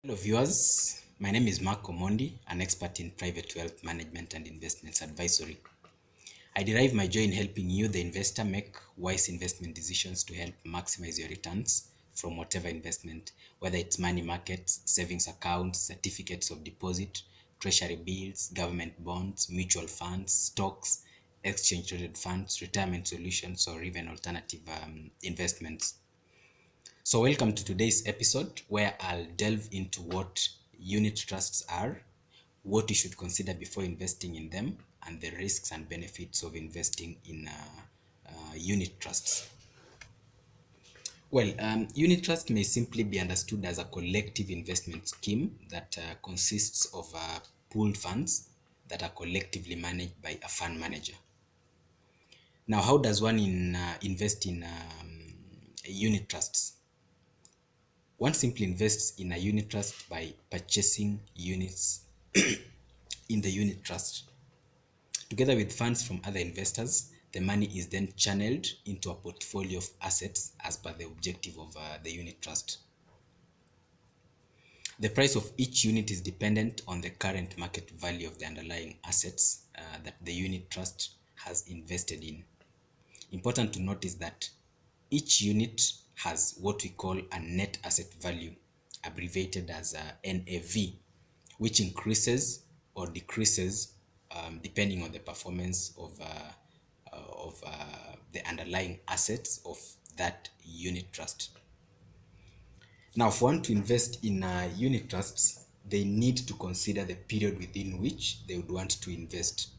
Hello viewers, my name is Mark Omondi, an expert in private wealth management and investments advisory. I derive my joy in helping you, the investor, make wise investment decisions to help maximize your returns from whatever investment, whether it's money markets, savings accounts, certificates of deposit, treasury bills, government bonds, mutual funds, stocks, exchange traded funds, retirement solutions, or even alternative investments. So, welcome to today's episode where I'll delve into what unit trusts are, what you should consider before investing in them, and the risks and benefits of investing in unit trusts. Unit trust may simply be understood as a collective investment scheme that consists of pooled funds that are collectively managed by a fund manager. Now, how does one invest in unit trusts? One simply invests in a unit trust by purchasing units in the unit trust. Together with funds from other investors, the money is then channeled into a portfolio of assets as per the objective of the unit trust. The price of each unit is dependent on the current market value of the underlying assets that the unit trust has invested in. Important to note is that each unit has what we call a net asset value, abbreviated as a NAV, which increases or decreases depending on the performance of the underlying assets of that unit trust. Now, for one to invest in unit trusts, they need to consider the period within which they would want to invest.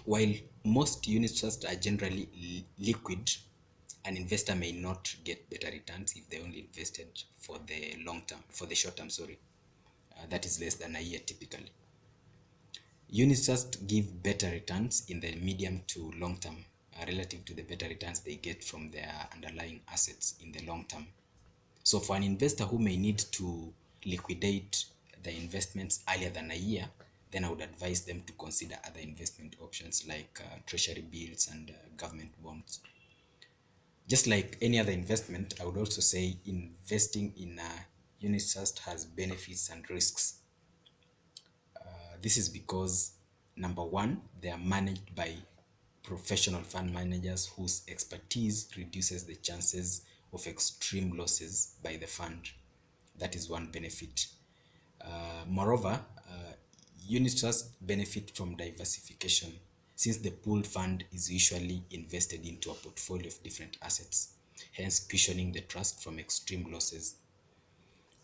While most unit trusts are generally liquid, an investor may not get better returns if they only invested for the long term, for the short term, sorry. That is less than a year typically. Unit trusts give better returns in the medium to long term relative to the better returns they get from their underlying assets in the long term. So for an investor who may need to liquidate the investments earlier than a year, then I would advise them to consider other investment options like treasury bills and government bonds. Just like any other investment, I would also say investing in a unit trust has benefits and risks. This is because number one, they are managed by professional fund managers whose expertise reduces the chances of extreme losses by the fund. That is one benefit. Moreover, unit trusts benefit from diversification since the pooled fund is usually invested into a portfolio of different assets, hence cushioning the trust from extreme losses.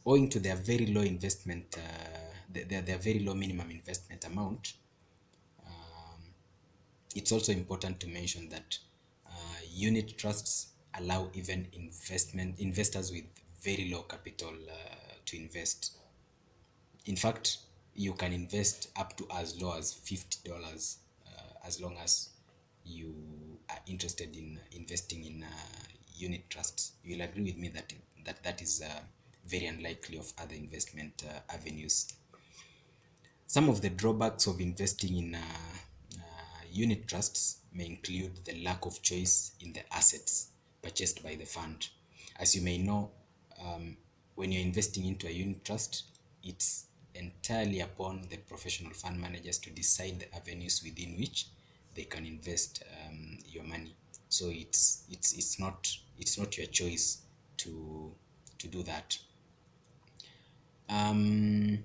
Owing to their very low investment, their very low minimum investment amount, it's also important to mention that unit trusts allow even investors with very low capital to invest. In fact, you can invest up to as low as $50 as long as you are interested in investing in unit trusts. You'll agree with me that is very unlikely of other investment avenues. Some of the drawbacks of investing in unit trusts may include the lack of choice in the assets purchased by the fund. As you may know, when you're investing into a unit trust, it's entirely upon the professional fund managers to decide the avenues within which they can invest your money. So it's not your choice to do that. Um,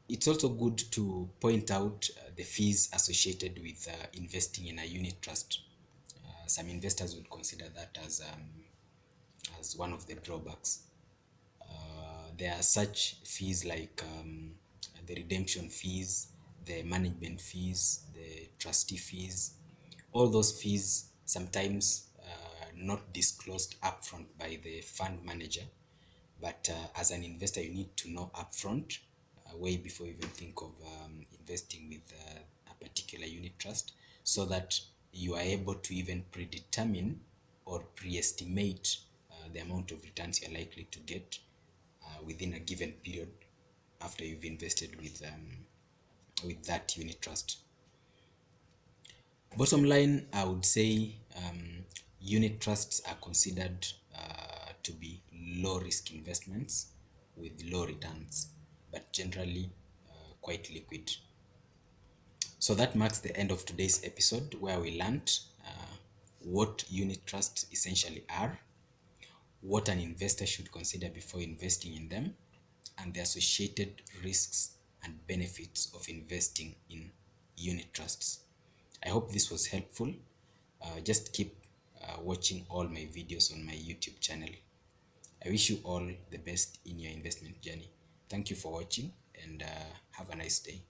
it's also good to point out the fees associated with investing in a unit trust. Some investors would consider that as one of the drawbacks. There are such fees like the redemption fees, the management fees, the trustee fees. All those fees sometimes not disclosed upfront by the fund manager, but as an investor, you need to know upfront, way before you even think of investing with a particular unit trust, so that you are able to even predetermine or pre-estimate the amount of returns you're likely to get within a given period after you've invested with that unit trust. Bottom line, I would say unit trusts are considered to be low risk investments with low returns, but generally quite liquid. So that marks the end of today's episode, where we learned what unit trusts essentially are, what an investor should consider before investing in them, and the associated risks and benefits of investing in unit trusts. I hope this was helpful. Just keep watching all my videos on my YouTube channel. I wish you all the best in your investment journey. Thank you for watching, and have a nice day.